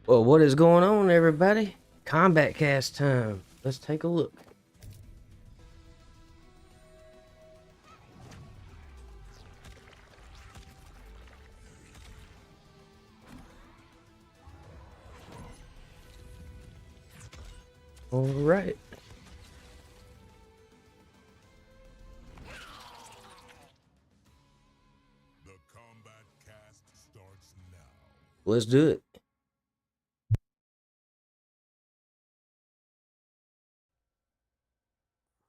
Well, what is going on, everybody? Combat Cast time. Let's take a look. All right. The Kombat Kast starts now. Let's do it.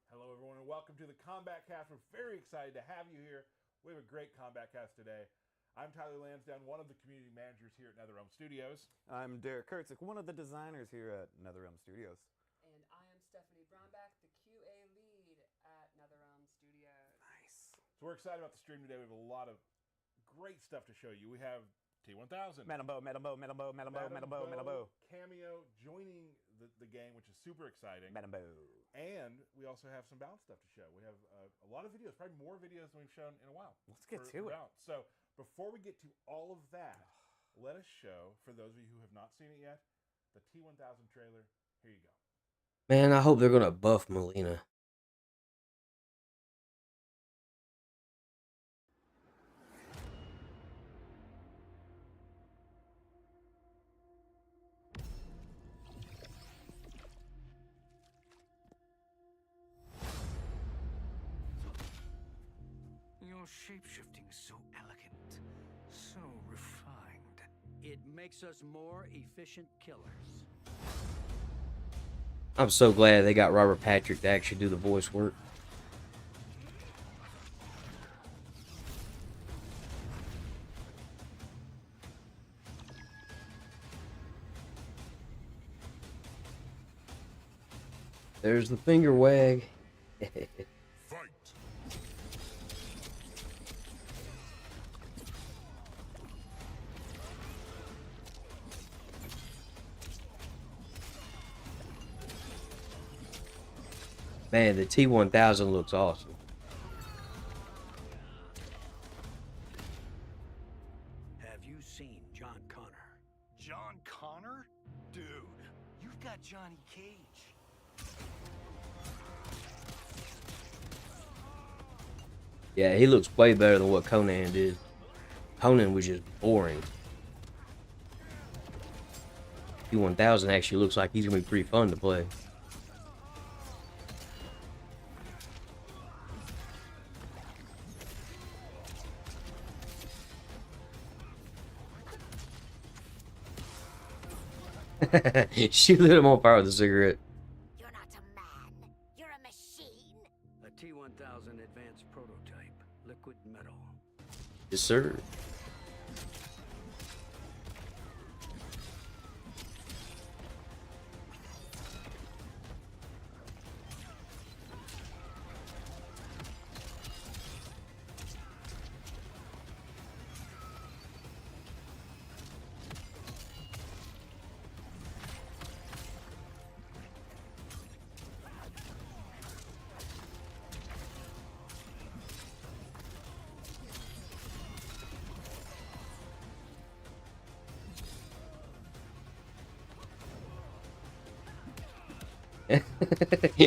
Hello, everyone, and welcome to the Kombat Cast. We're very excited to have you here. We have a great Kombat Cast today. I'm Tyler Lansdowne, one of the community managers here at NetherRealm Studios. I'm Derek Kurtzik, one of the designers here at NetherRealm Studios. And I am Stephanie Brownback, the QA lead at NetherRealm Studios. Nice. So we're excited about the stream today. We have a lot of great stuff to show you. We have T-1000. Metambo Cameo joining the game, which is super exciting. And we also have some balance stuff to show. We have a lot of videos, probably more videos than we've shown in a while. Let's get to it. So before we get to all of that, let us show, for those of you who have not seen it yet, the T-1000 trailer. Here you go. Man, I hope they're going to buff Melina. Your shape-shifting's so elegant, so refined. It makes us more efficient killers. I'm so glad they got Robert Patrick to actually do the voice work. There's the finger wag. Fight! Man, the T-1000 looks awesome. Have you seen John Connor? John Connor? Dude, you've got Johnny Cage. Yeah, he looks way better than what Conan did. Conan was just boring. T-1000 actually looks like he's going to be pretty fun to play. She lit him on fire with a cigarette. You're not a man. You're a machine. A T-1000 advanced prototype, liquid metal. Yes, sir.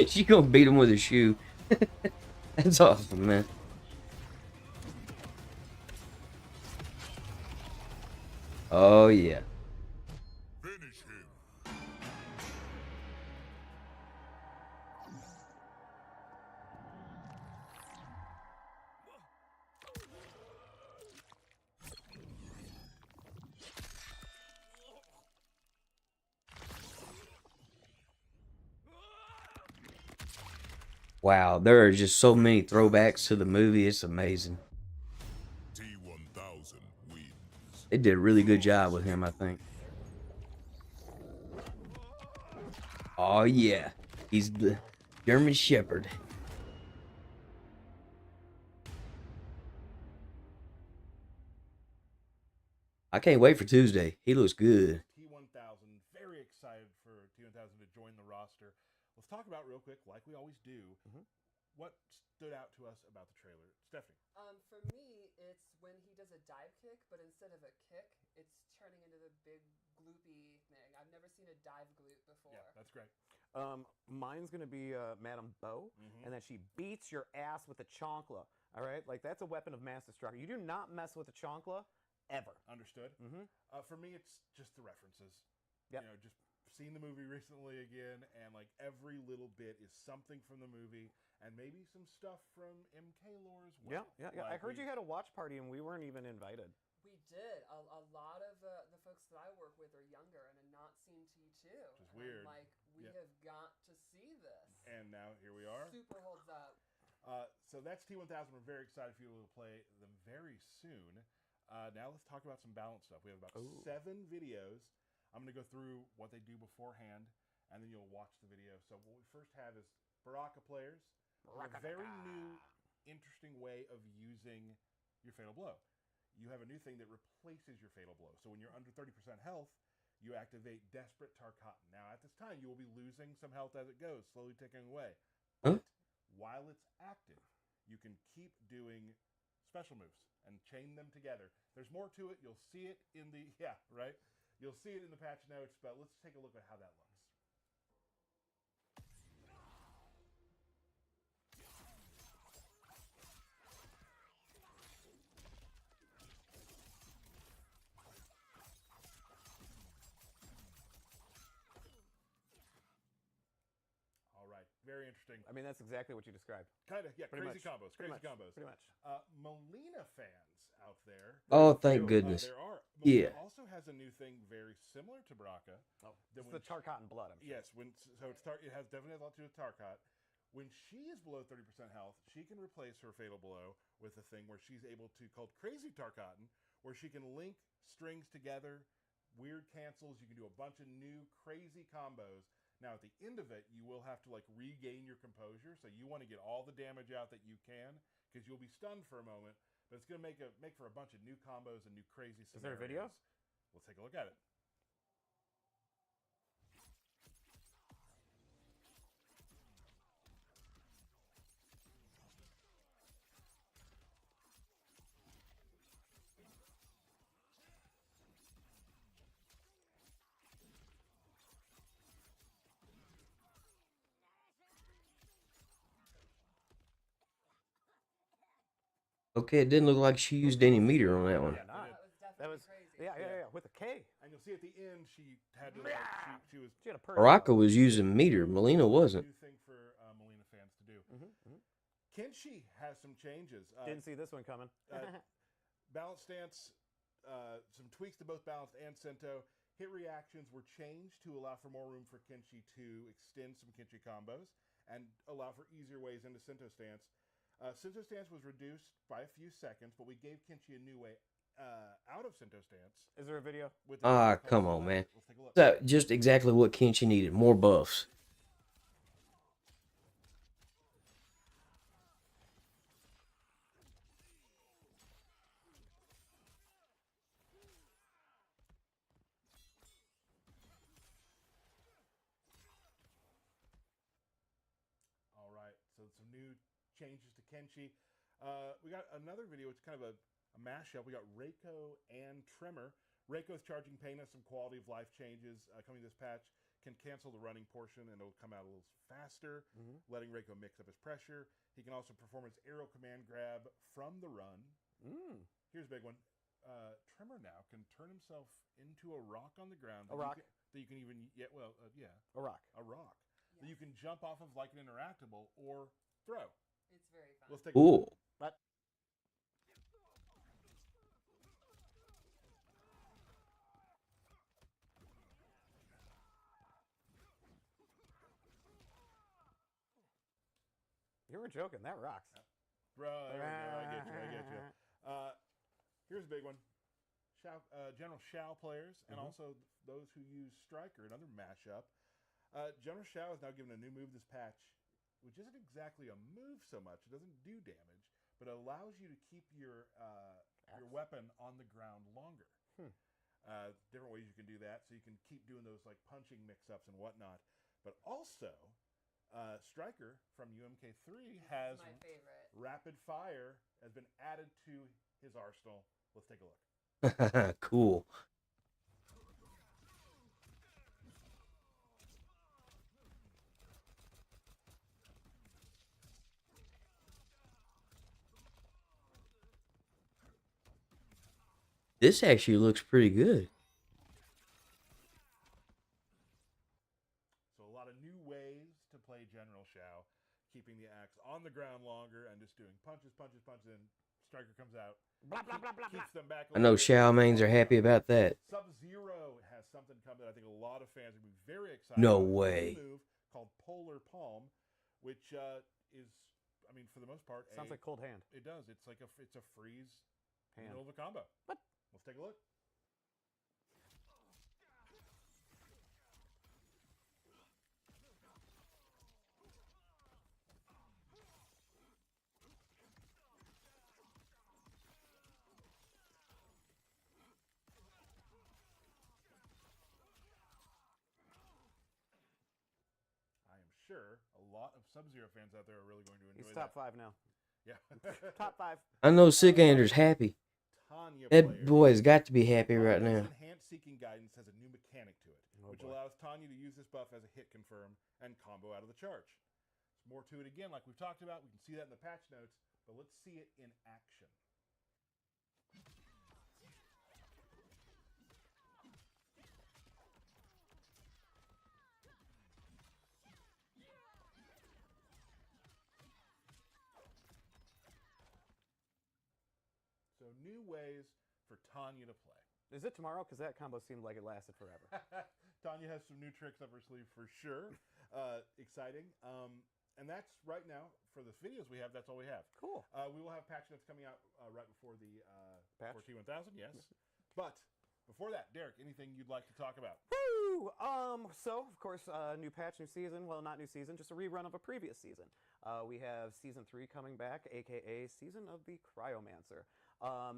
She gonna beat him with a shoe. That's awesome, man. Oh yeah. Finish him! Wow, there are just so many throwbacks to the movie. It's amazing. T-1000 wins. They did a really good job with him, I think. Oh yeah, he's the German Shepherd. I can't wait for Tuesday. He looks good. T-1000, very excited for T-1000 to join the roster. Let's talk about real quick, like we always do, what stood out to us about the trailer, Stephanie? For me, it's when he does a dive kick, but instead of a kick, it's turning into the big gloopy thing. I've never seen a dive gloop before. Yeah, that's great. Mine's gonna be Madame Bo, and then she beats your ass with a chancla. All right, like that's a weapon of mass destruction. You do not mess with a chancla, ever. Understood. For me, it's just the references. Yep. You know, just seen the movie recently again, and like every little bit is something from the movie, and maybe some stuff from MK lore as well. Yeah. Like I heard you had a watch party, and we weren't even invited. We did. A lot of the folks that I work with are younger and have not seen T2. Which is and weird. I'm like, we have got to see this. And now here we are. Super holds up. So that's T-1000. We're very excited for you to play them very soon. Now let's talk about some balance stuff. We have about 7 videos. I'm going to go through what they do beforehand, and then you'll watch the video. So what we first have is Baraka players. A very new, interesting way of using your Fatal Blow. You have a new thing that replaces your Fatal Blow. So when you're under 30% health, you activate Desperate Tarkatan. Now at this time, you will be losing some health as it goes, slowly ticking away. But while it's active, you can keep doing special moves and chain them together. There's more to it. You'll see it in the, You'll see it in the patch notes, but let's take a look at how that looks. All right, very interesting. I mean, that's exactly what you described. Kind of, yeah, Pretty crazy much. combos, Pretty crazy combos. Pretty much. Melina fans out there. Oh, thank goodness. There are. Yeah. Melina also has a new thing very similar to Baraka. It's the Tarkatan blood, I'm sure. Yes, it has definitely a lot to do with Tarkat. When she is below 30% health, she can replace her Fatal Blow with a thing where she's able to, called Crazy Tarkatan, where she can link strings together, weird cancels. You can do a bunch of new crazy combos. Now, at the end of it, you will have to regain your composure. So you want to get all the damage out that you can, because you'll be stunned for a moment. But it's going to make for a bunch of new combos and new crazy scenarios. Is there a video? Let's take a look at it. Okay, it didn't look like she used any meter on that one. Yeah, That was definitely That was crazy. yeah, with a K. And you'll see at the end, she had to, she was She had a purse. Baraka was using meter. Melina wasn't. new thing for Melina fans to do. Kenshi has some changes. Didn't see this one coming. Balance stance, some tweaks to both Balanced and Sento. Hit reactions were changed to allow for more room for Kenshi to extend some Kenshi combos and allow for easier ways into Sento stance. Sento stance was reduced by a few seconds, but we gave Kenshi a new way out of Sento stance. Is there a video? With Come on, man. Let's take a look. That's just exactly what Kenshi needed. More buffs. All right, so some new changes to Kenshi. We got another video. It's kind of a mashup. We got Reiko and Tremor. Reiko's charging pain has some quality of life changes coming this patch. Can cancel the running portion and it'll come out a little faster, letting Reiko mix up his pressure. He can also perform his arrow command grab from the run. Here's a big one. Tremor now can turn himself into a rock on the ground. A rock? That you can even, A rock. a rock. That you can jump off of like an interactable or throw. It's very fun. Let's take a look. Ooh. But you weren't joking. That rocks. Bro, there we go. I get you. Here's a big one. General Shao players, and also those who use Striker, another mashup. General Shao is now given a new move this patch, which isn't exactly a move so much. It doesn't do damage, but it allows you to keep your weapon on the ground longer. Different ways you can do that, so you can keep doing those like punching mix-ups and whatnot. But also, Striker from UMK3 This has is my favorite. rapid fire has been added to his arsenal. Let's take a look. Cool. This actually looks pretty good. So a lot of new ways to play General Shao, keeping the axe on the ground longer and just doing punches, punches, punches, and Striker comes out. Blah, blah, blah, blah, blah. Keeps them back a I know little bit. Xiao mains are happy about that. Sub-Zero has something coming that I think a lot of fans are going to be very excited No about. way. A new move called Polar Palm, which is, I mean, for the most part, Sounds like Cold Hand. it does. It's like it's a freeze in the Hand. middle of a combo. What? Let's take a look. I am sure a lot of Sub-Zero fans out there are really going to enjoy He's that. top 5 now. Yeah. Top 5. I know Sickander's happy. Tanya That player. boy's got to be happy right Tanya's now. Enhanced Seeking Guidance has a new mechanic to it, Oh, which boy. allows Tanya to use this buff as a hit confirm and combo out of the charge. There's more to it again, like we've talked about. We can see that in the patch notes, but let's see it in action. So new ways for Tanya to play. Is it tomorrow? Because that combo seemed like it lasted forever. Tanya has some new tricks up her sleeve for sure. Exciting. And that's right now for the videos we have. That's all we have. Cool. We will have patch notes coming out right before the Patch? for T-1000. Yes, but before that, Derek, anything you'd like to talk about? Woo! So, of course, new patch, new season. Well, not new season, just a rerun of a previous season. We have Season 3 coming back, a.k.a. Season of the Cryomancer.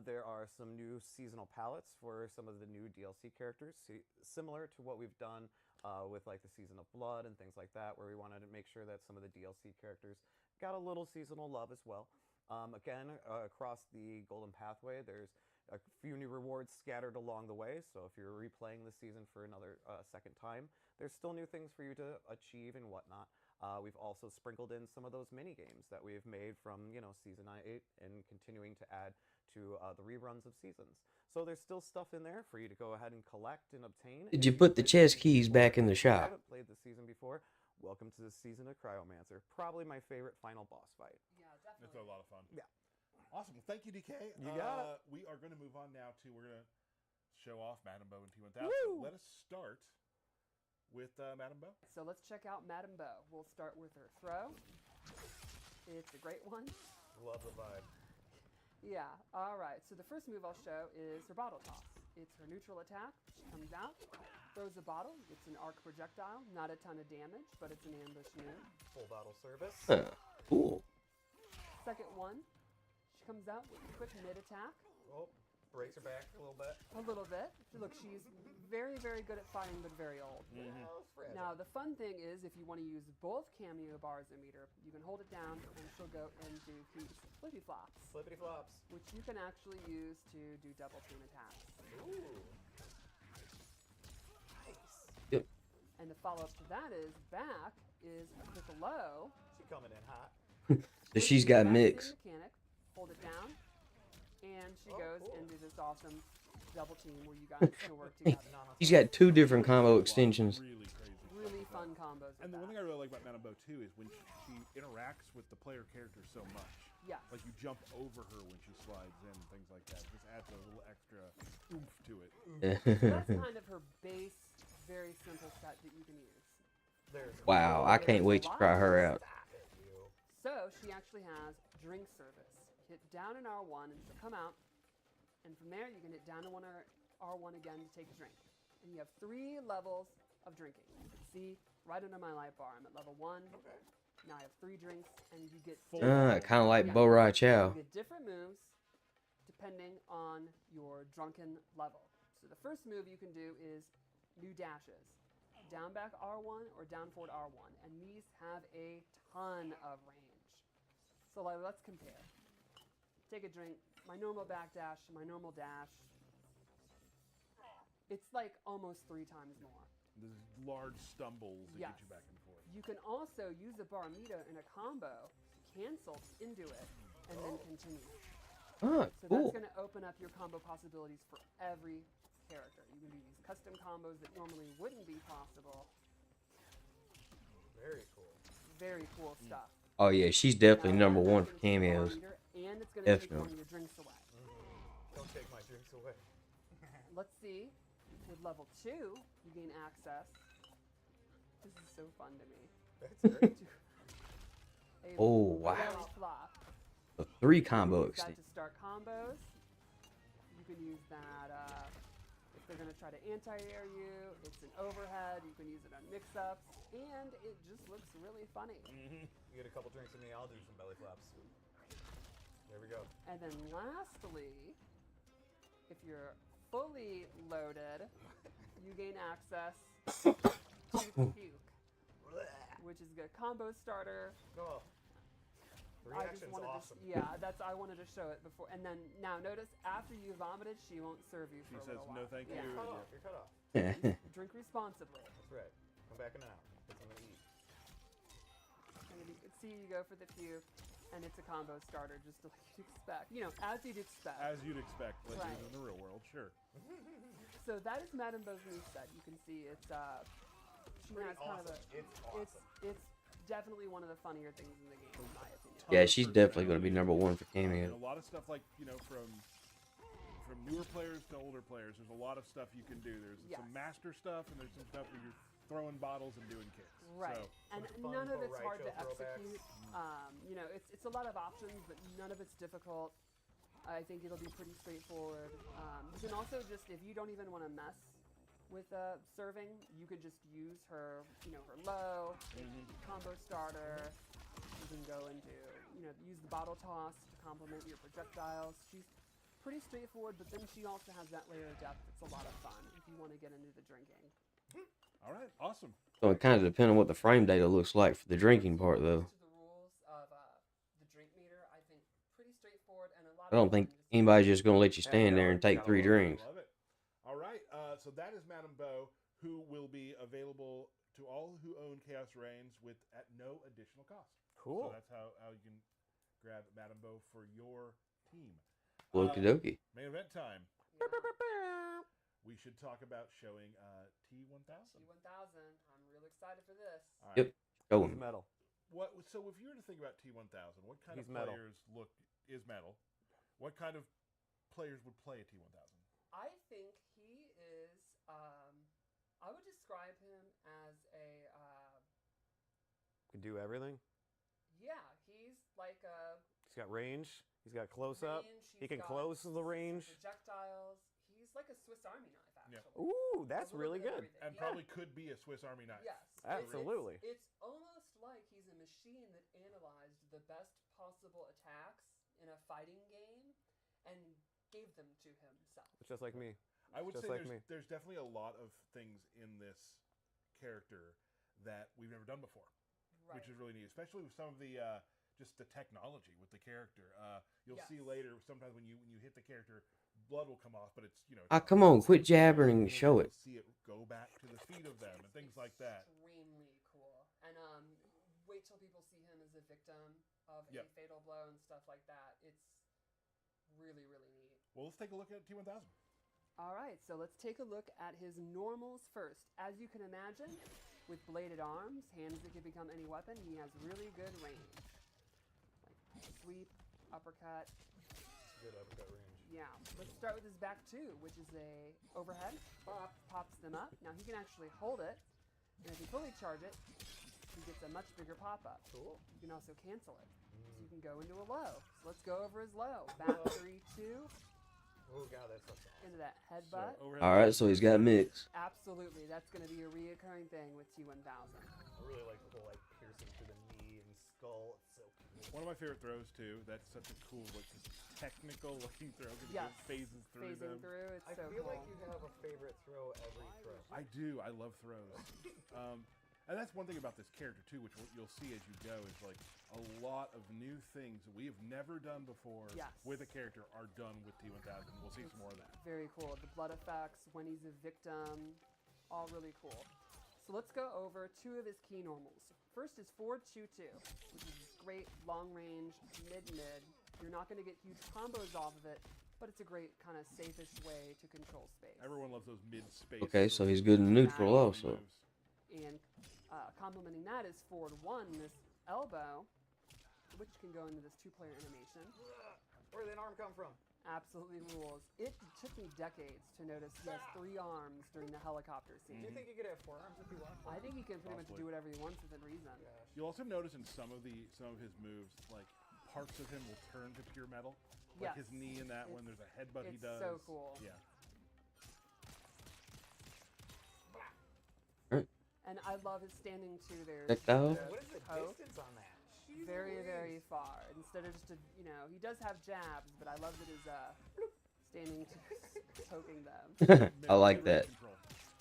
There are some new seasonal palettes for some of the new DLC characters, similar to what we've done with like the Season of Blood and things like that, where we wanted to make sure that some of the DLC characters got a little seasonal love as well. Again, across the Golden Pathway, there's a few new rewards scattered along the way, so if you're replaying the season for another second time, there's still new things for you to achieve and whatnot. We've also sprinkled in some of those mini games that we've made from, Season 8 and continuing to add to the reruns of seasons. So there's still stuff in there for you to go ahead and collect and obtain. Did If you put the played chess season keys before, back in the if you shop? haven't played the season before, welcome to the Season of Cryomancer. Probably my favorite final boss fight. Yeah, definitely. It's a lot of fun. Yeah. Awesome. Well, thank you, DK. You got it. We are going to move on now to, we're going to show off Madame Bo and T-1000. Woo! Let us start with Madame Bo. So let's check out Madame Bo. We'll start with her throw. It's a great one. Love the vibe. Yeah, all right. So the first move I'll show is her bottle toss. It's her neutral attack. She comes out, throws a bottle. It's an arc projectile. Not a ton of damage, but it's an ambush move. Full bottle service. Huh. Cool. Second one, she comes out with a quick mid attack. Oh, breaks her back a little bit. A little bit. Look, she's very, very good at fighting, but very old. Oh, fragile. Now, the fun thing is, if you want to use both cameo bars and meter, you can hold it down and she'll go and do these flippy flops, Flippity flops. which you can actually use to do double team attacks. Ooh. Nice. Yep. And the follow up to that is back is a quick low. She coming in hot. So she's got Back mix. mechanic, hold it down, and she Oh, goes cool. and do this awesome double team where you guys can work together. He's got 2 different combo extensions. Really crazy. Really fun combos. And the with one thing that. I really like about Madame Bo too is when she interacts with the player character so much. Yes. Like you jump over her when she slides in, things like that. It just adds a little extra oomph to it. So that's kind of her base, very simple set that you can use. There's Wow, I can't wait to try her out. So she actually has drink service. Hit down in R1 and she'll come out, and from there you can hit down in R1 again to take a drink. And you have 3 levels of drinking. You can see right under my light bar, I'm at level 1. Now I have 3 drinks, and you get Kind of like Yeah. Bo Rai Chow. You get different moves depending on your drunken level. So the first move you can do is new dashes. down back R1 or down forward R1, and these have a ton of range. So like, let's compare. Take a drink. My normal backdash, my normal dash. It's like almost 3 times more. There's large stumbles that Yes. get you back and forth. You can also use the Baramita in a combo, cancel into it, and then continue. Oh, So cool. that's going to open up your combo possibilities for every character. You can do these custom combos that normally wouldn't be possible. Very cool. Very cool stuff. Oh yeah, she's definitely Now, number one that's for gonna take cameos. Barometer, and it's going to take one Definitely. of your drinks away. Don't take my drinks away. Let's see. With level 2, you gain access. This is so fun to me. That's great. A Oh, wow. belly flop. A 3 combo You've got extent. to start combos. You can use that if they're going to try to anti-air you. It's an overhead. You can use it on mix-ups. And it just looks really funny. You get a couple drinks in me, I'll do some belly flops. There we go. And then lastly, if you're fully loaded, you gain access to puke, which is a combo starter. Oh. The I just reaction's wanted awesome. I wanted to show it before. And then now notice after you vomited, she won't serve you She for a says little no while. thank Yeah. you. Cut off. You're cut off. Drink responsibly. That's right. Come back an hour. Get something to eat. And then you can see you go for the puke, and it's a combo starter, just like you'd expect. You know, as you'd expect. As you'd expect, like Right. in the real world, sure. So that is Madame Bo's new set. You can see it's she Pretty has kind of a awesome. It's awesome. it's definitely one of the funnier things in the game, in my opinion. Yeah, she's definitely going to be number 1 for You know, cameos. a lot of stuff like, you know, from newer players to older players, there's a lot of stuff you can do. There's Yes. some master stuff, and there's some stuff where you're throwing bottles and doing kicks. Right, So, and fun none of Bo it's hard to Raicho throwbacks. execute. You know, it's a lot of options, but none of it's difficult. I think it'll be pretty straightforward. You can also just, if you don't even want to mess with serving, you could just use her, you know, her low combo starter. You can go into, you know, use the bottle toss to complement your projectiles. She's pretty straightforward, but then she also has that layer of depth that's a lot of fun if you want to get into the drinking. all right, awesome. So it kind of depends on what the frame data looks like for the drinking part, though. To the rules of the drink meter, I think pretty straightforward, and a lot I don't of think them just- anybody's just going to let you stand there and take Gotta 3 love it. drinks. Love it. All right, so that is Madame Bo, who will be available to all who own Chaos Reigns with at no additional cost. Cool. So that's how you can grab Madame Bo for your team. Okie dokie. Main event time. Yeah. We should talk about showing T-1000. T-1000. I'm real excited for this. All right. Yep. Go He's on. metal. So if you were to think about T-1000, what kind He's of metal. players is metal? What kind of players would play a T-1000? I think he is. I would describe him as a. Can do everything. Yeah, he's like a. He's got range. He's got close up. range, He he's can got close the range. Projectiles. He's like a Swiss Army knife, Yeah. actually. Ooh, that's A little really bit of good. everything. And Yeah. probably could be a Swiss Army knife. Yes. Absolutely. It's almost like he's a machine that analyzed the best possible attacks in a fighting game and gave them to himself. It's just like me. I would Just say like me. there's definitely a lot of things in this character that we've never done before, Right. which is really neat, especially with some of the just the technology with the character. You'll see Yes. later sometimes when you hit the character, blood will come off, but it's Ah, come on, quit jabbering and you'll show it. See it go back to the feet of them and things like that. Extremely cool. And wait till people see him as a victim of Yep. a fatal blow and stuff like that. It's really, really neat. Well, let's take a look at T-1000. All right, so let's take a look at his normals first. As you can imagine, with bladed arms, hands that can become any weapon, he has really good range. Like sweep, uppercut. Good uppercut range. Yeah, let's start with his back two, which is a overhead. Pops them up. Now he can actually hold it, and if you fully charge it, he gets a much bigger pop-up. Cool. You can also cancel it. So you can go into a low. So let's go over his low. Back 3-2 Oh god, that's so soft. into that headbutt. overhead All right, so he's got mix. Absolutely, that's going to be a reoccurring thing with T-1000. I really like the whole like piercing through the knee and skull. It's so cool. One of my favorite throws too. That's such a cool, like, technical looking throw. 'Cause Yes. it phases through Phasing them. through. It's I so feel cool. like you have a favorite throw every throw. I do. I love throws. And that's one thing about this character too, which you'll see as you go, is like a lot of new things that we have never done before Yes. with a character are done with T-1000. We'll see some more of that. Very cool. The blood effects, when he's a victim, all really cool. So let's go over two of his key normals. First is forward 2-2, which is great long range, mid-mid. You're not going to get huge combos off of it, but it's a great kind of safest way to control space. Everyone loves those mid-space. Okay, so sort of he's good in neutral moves. also. And complementing that is forward 1, this elbow, which can go into this 2-player animation. Where did that arm come from? Absolutely rules. It took me decades to notice he has 3 arms during the helicopter scene. Do you think you could have 4 arms if you want? I think he can pretty much Possibly. do whatever he wants within reason. You'll also notice in some of his moves, like parts of him will turn to pure metal. Like Yes. his knee in that one. There's a headbutt he It's does. so cool. Yeah. And I love his standing too. There's Projectile? the What is the poke. distance on that? Jeez Very, Louise. very far. Instead of just he does have jabs, but I love that his standing to poking them. I like Mid-range that. control.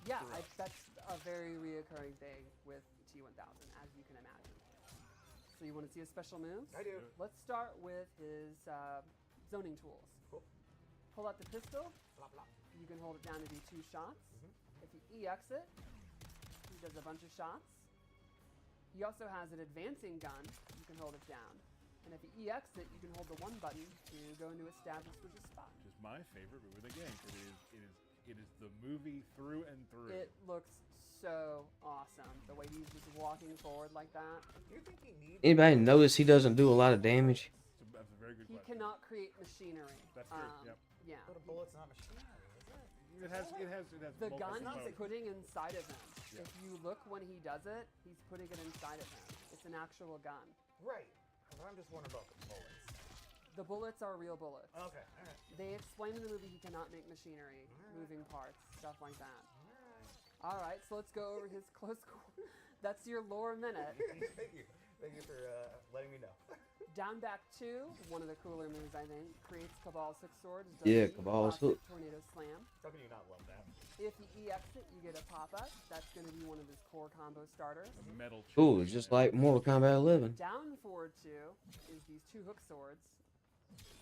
Yeah, that's a very reoccurring thing with T-1000, as you can imagine. So you want to see his special moves? I do. Let's start with his zoning tools. Cool. Pull out the pistol. Flop, flop. You can hold it down to do 2 shots. Mm-hmm. If you EX it, he does a bunch of shots. He also has an advancing gun. You can hold it down. And if you EX it, you can hold the 1 button to go into establish with a spot. Which is my favorite move of the game. It is the movie through and through. It looks so awesome. The way he's just walking forward like that. Do you think he needs? Anybody notice he doesn't do a lot of damage? That's a very good He question. cannot create machinery. That's true, yep. Yeah. But a bullet's not machinery, is it? It has The multiple gun components. he's putting inside of him. Yeah. If you look when he does it, he's putting it inside of him. It's an actual gun. Right. But I'm just wondering about the bullets. The bullets are real bullets. Okay. All right. They explain in the movie he cannot make machinery, moving parts, stuff like that. All right, so let's go over his close quarter. That's your lore minute. Thank you. Thank you for letting me know. Down back 2, one of the cooler moves, I think, creates Cabal's hook sword. Does Yeah, the Cabal's classic hook. Tornado slam. How can you not love that? If you EX it, you get a pop-up. That's going to be one of his core combo starters. Metal. Ooh, chain. it's just like Mortal Kombat 11. Down forward 2 is these 2 hook swords,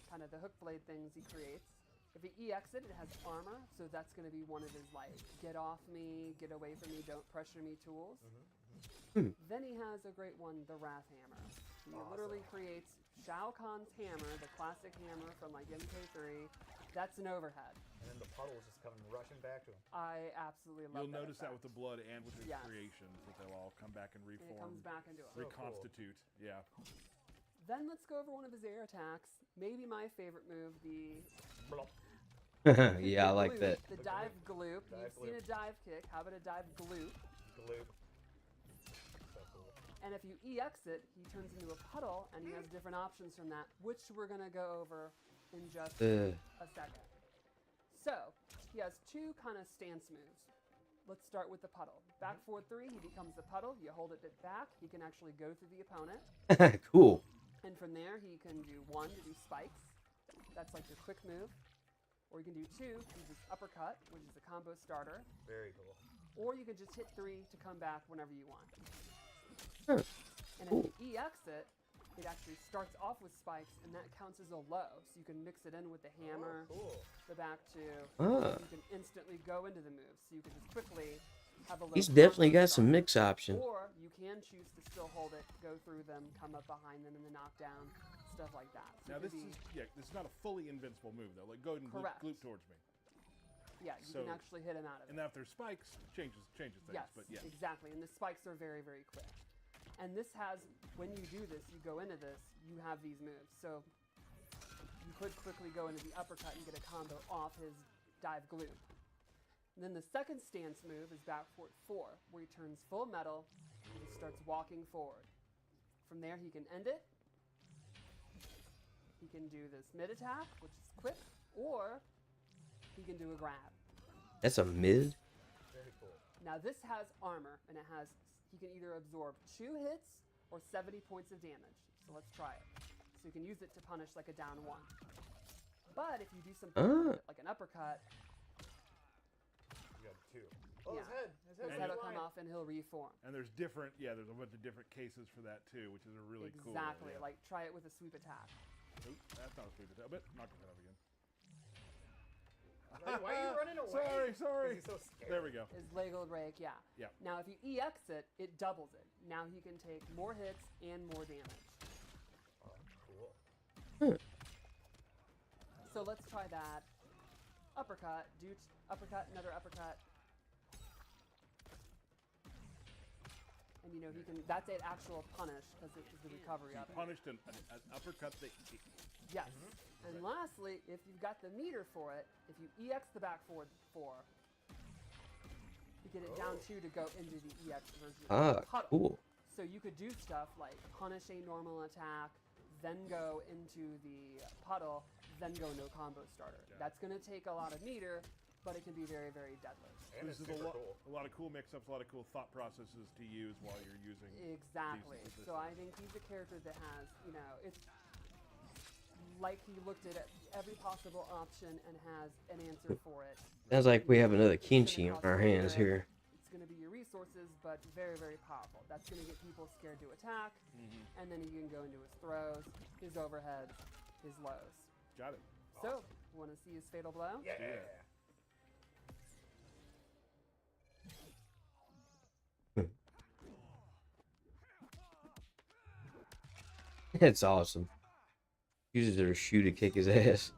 kind of the hook blade things he creates. If he EX it, it has armor, so that's going to be one of his, like, get off me, get away from me, don't pressure me tools. Then he has a great one, the Wrath Hammer. He literally creates Shao Kahn's hammer, the classic hammer from, like, MK3. That's an overhead. And then the puddles just come rushing back to him. I absolutely love You'll that notice that with effect. the blood and with his Yes. creations, that they'll all come back and And it reform, comes back into it. reconstitute. Yeah. Then let's go over one of his air attacks. Maybe my favorite move, the Blop. Yeah, I like gloop, that. The dive gloop. Dive You've seen a gloop. dive kick. How about a dive gloop? Gloop. So cool. And if you EX it, he turns into a puddle, and he has different options from that, which we're going to go over in just a second. So, he has 2 kind of stance moves. Let's start with the puddle. Back forward 3, he becomes the puddle. You hold it back. He can actually go through the opponent. Cool. And from there, he can do 1 to do spikes. That's like your quick move. Or you can do 2, use his uppercut, which is a combo starter. Very cool. Or you can just hit 3 to come back whenever you want. Sure. And Cool. if you EX it, it actually starts off with spikes, and that counts as a low. So you can mix it in with the hammer, Oh, cool. the back 2. Ah. You can instantly go into the move. So you can just quickly have a low He's definitely combo got some start. mix option. Or you can choose to still hold it, go through them, come up behind them in the knockdown, stuff like that. So Now it could this is not a fully invincible move though. Like go ahead and Correct. gloop towards me. yeah, you so- can actually hit him out of it. And now if there's spikes, changes things. Yes, But yeah. exactly. And the spikes are very, very quick. And this has, when you do this, you go into this, you have these moves. So you could quickly go into the uppercut and get a combo off his dive gloop. And then the second stance move is back forward 4, where he turns full metal and he starts walking forward. From there, he can end it. He can do this mid attack, which is quick, or he can do a grab. That's a mid? Very cool. Now this has armor, and he can either absorb 2 hits or 70 points of damage. So let's try it. So you can use it to punish like a down one. But if you do something like an uppercut, You got two. Oh, yeah, his his head head will come off and he'll reform. And there's different, there's a bunch of different cases for that too, which is a really cool. Exactly. Yeah. Like try it with a sweep attack. Oop, that's not a sweep attack, but knock your head off again. Why are you running away? Sorry. He's so scared. There we go. His leg will break, yeah. Yeah. Now if you EX it, it doubles it. Now he can take more hits and more damage. Cool. So let's try that. Uppercut, uppercut, another uppercut. And you know, he can, that's an actual punish because it is the recovery of it. Punished an uppercut that. Yes. And lastly, if you've got the meter for it, if you EX the back forward 4, you get it down 2 to go into the EX version of the puddle. Cool. So you could do stuff like punish a normal attack, then go into the puddle, then go no combo starter. That's going to take a lot of meter, but it can be very, very deadly. And This it's is super a cool. lot of cool mix-ups, a lot of cool thought processes to use while you're using. Exactly. these So I think he's a character that has, you know, it's like he looked at every possible option and has an answer for it. Sounds like we have another It's gonna Kinchi on cost our hands meter, here. It's going to be your resources, but very, very powerful. That's going to get people scared to attack, and then you can go into his throws, his overheads, his lows. Got it. So, want to see his fatal blow? Yeah. That's awesome. Uses her shoe to kick his ass.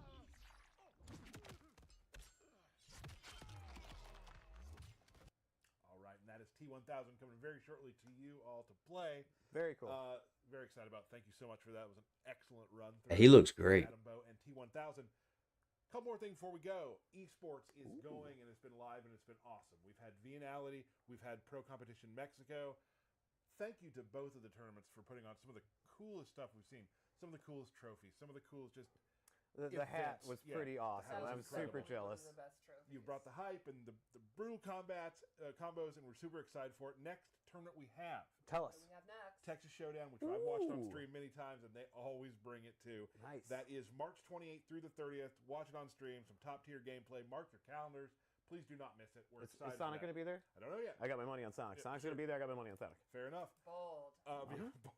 All right, and that is T-1000 coming very shortly to you all to play. Very cool. Very excited about it. Thank you so much for that. It was an excellent run. He looks great. Adam Bow and T-1000. Couple more things before we go. Esports is going, and it's been live, and it's been awesome. We've had Vianality. We've had Pro Competition Mexico. Thank you to both of the tournaments for putting on some of the coolest stuff we've seen. Some of the coolest trophies. Some of the coolest just The hat events. was Yeah, pretty the awesome. hat was I'm super incredible. jealous. One of the best trophies. You brought the hype and the brutal combos, and we're super excited for it. Next tournament we have Tell us. What do we have next? Texas Showdown, which I've watched on Ooh. stream many times, and they always bring it too. Nice. That is March 28th through the 30th. Watch it on stream. Some top tier gameplay. Mark your calendars. Please do not miss it. We're Is excited. Sonic going to be there? I don't know yet. I got my money on Sonic. Yeah, Sonic's sure. going to be there. I got my money on Sonic. Fair enough. Bold.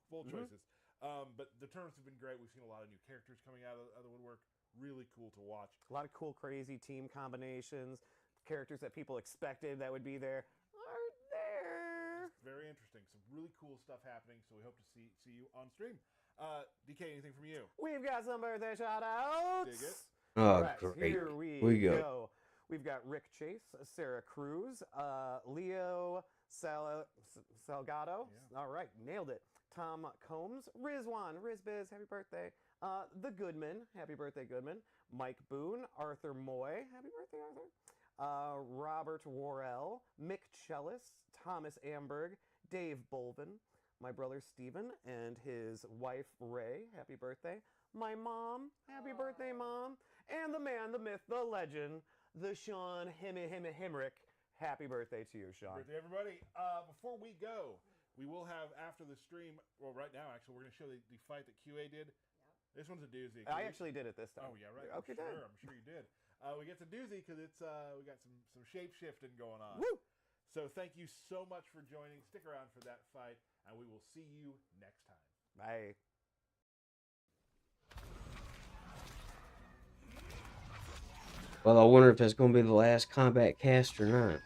Bold choices. But the tournaments have been great. We've seen a lot of new characters coming out of the woodwork. Really cool to watch. A lot of cool, crazy team combinations. Characters that people expected that would be there aren't there. Very interesting. Some really cool stuff happening. So we hope to see you on stream. DK, anything from you? We've got some birthday shout-outs. Dig it. Oh, All right, great. here we go. go. We've got Rick Chase, Sarah Cruz, Leo Salgado. Yeah. All right, nailed it. Tom Combs, Rizwan, Rizbiz, happy birthday. The Goodman, happy birthday, Goodman. Mike Boone, Arthur Moy, happy birthday, Arthur. Robert Worrell, Mick Chellis, Thomas Amberg, Dave Bolvin, my brother Stephen, and his wife Ray, happy birthday. My mom, happy birthday, Mom. And the man, the myth, the legend, the Sean Himrick, happy birthday to you, Sean. Birthday, everybody. Before we go, we will have after the stream. Well, right now, actually, we're going to show the fight that QA did. This one's a doozy. I actually did it this time. Oh yeah, right. Okay, I'm done. sure. I'm sure you did. We get a doozy because it's we got some shape shifting going on. Woo! So thank you so much for joining. Stick around for that fight, and we will see you next time. Bye. Well, I wonder if that's going to be the last Kombat Kast or not.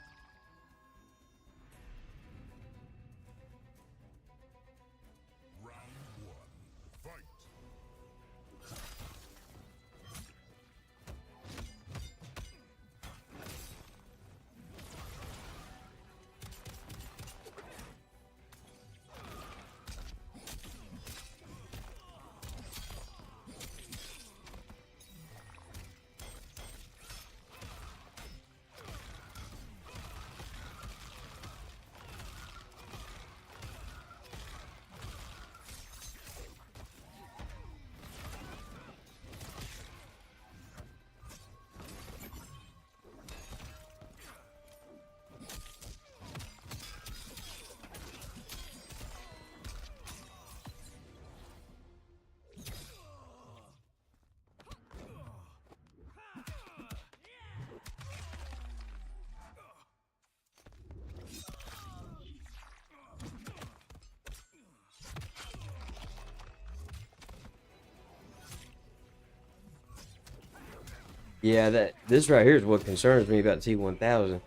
Yeah, this right here is what concerns me about T-1000.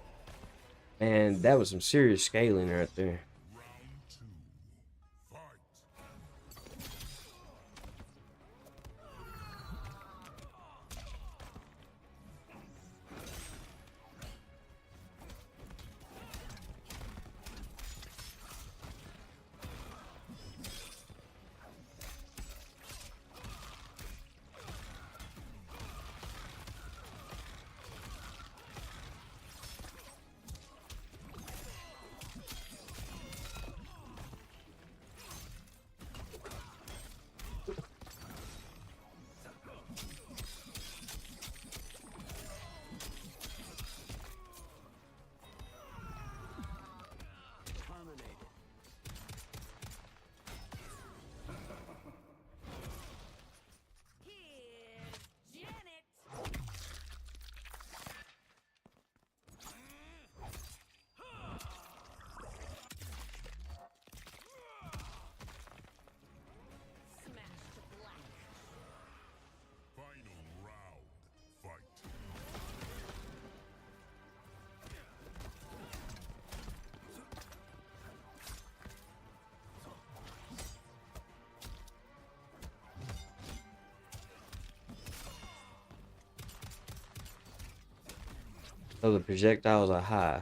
And that was some serious scaling right there. Round two. Fight. Here's Janet. Smash to black. Final round. Fight. So the projectiles are high.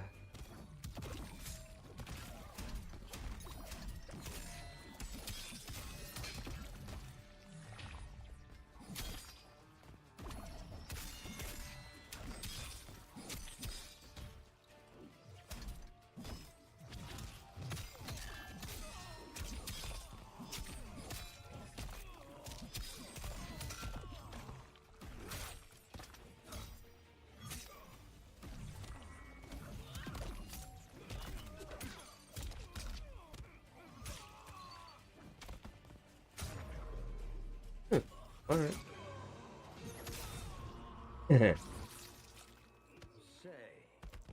All right. Say,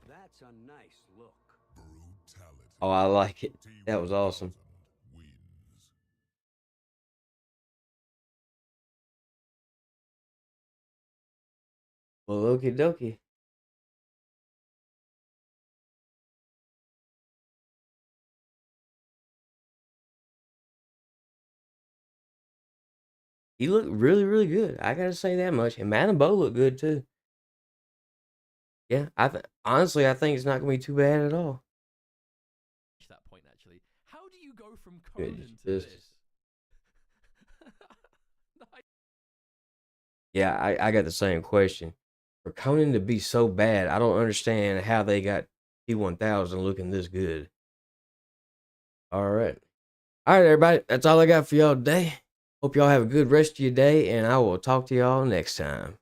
that's a nice look. Brutality. Oh, I like it. That was awesome. T-1000 wins. Well, okie dokie. He looked really, really good. I gotta say that much. And Madam Bo looked good too. Yeah, honestly, I think it's not gonna be too bad at all. That point actually. How do you go from Good, Conan to this- this? Yeah, I got the same question. For Conan to be so bad, I don't understand how they got T-1000 looking this good. All right. All right, everybody. That's all I got for y'all today. Hope y'all have a good rest of your day, and I will talk to y'all next time.